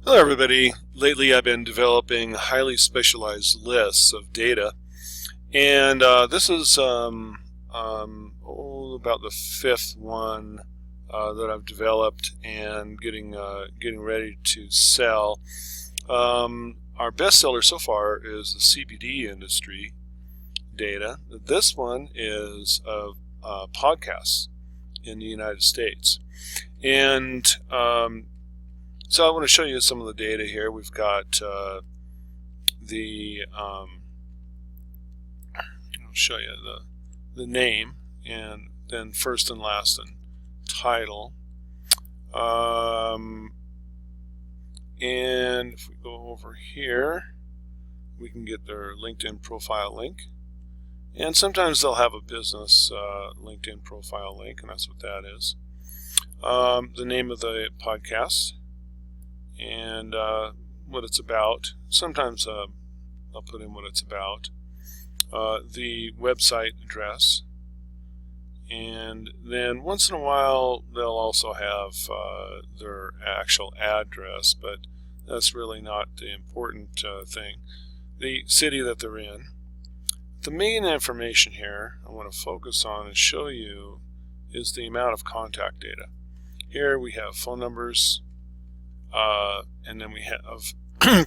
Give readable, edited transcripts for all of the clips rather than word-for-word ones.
Hello everybody. Lately I've been developing highly specialized lists of data, and this is about the fifth one that I've developed and getting ready to sell. Our bestseller so far is the CBD industry data. This one is of podcasts in the United States, and so I want to show you some of the data here. We've got I'll show you the name, and then first and last and title. And if we go over here, we can get their LinkedIn profile link. And sometimes they'll have a business LinkedIn profile link, and that's what that is. The name of the podcast and what it's about. Sometimes I'll put in what it's about. The website address, and then once in a while they'll also have their actual address, but that's really not the important thing. The city that they're in. The main information here I want to focus on and show you is the amount of contact data. Here we have phone numbers, and then we have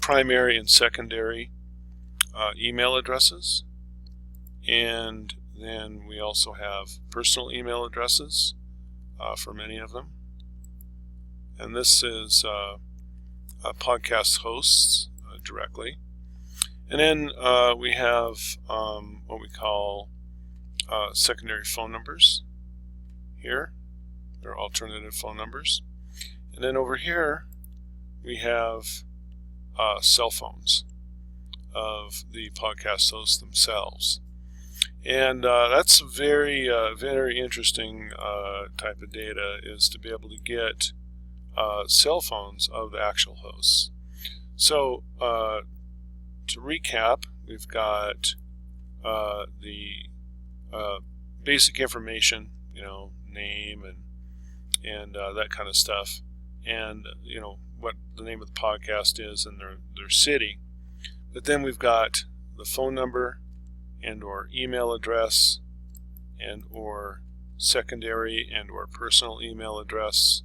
primary and secondary email addresses, and then we also have personal email addresses for many of them. And this is podcast hosts directly. And then we have what we call secondary phone numbers here. They're alternative phone numbers. And then over here we have cell phones of the podcast hosts themselves. And that's very, very interesting type of data, is to be able to get cell phones of the actual hosts. So to recap, we've got the basic information, name and that kind of stuff, and what the name of the podcast is and their city. But then we've got the phone number and or email address and or secondary and or personal email address,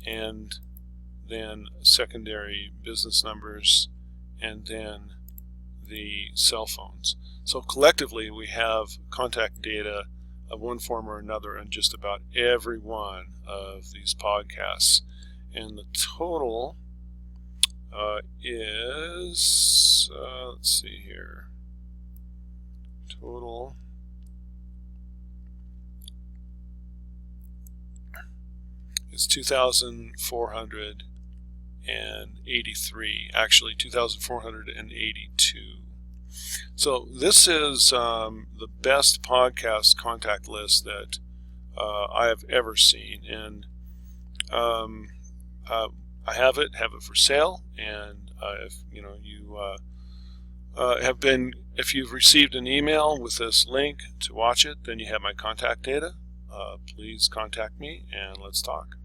and then secondary business numbers, and then the cell phones. So collectively we have contact data of one form or another in just about every one of these podcasts. And the total is, let's see here, total is 2,483, actually 2,482. So this is the best podcast contact list that I have ever seen, and I have it for sale. And if if you've received an email with this link to watch it, then you have my contact data. Please contact me and let's talk.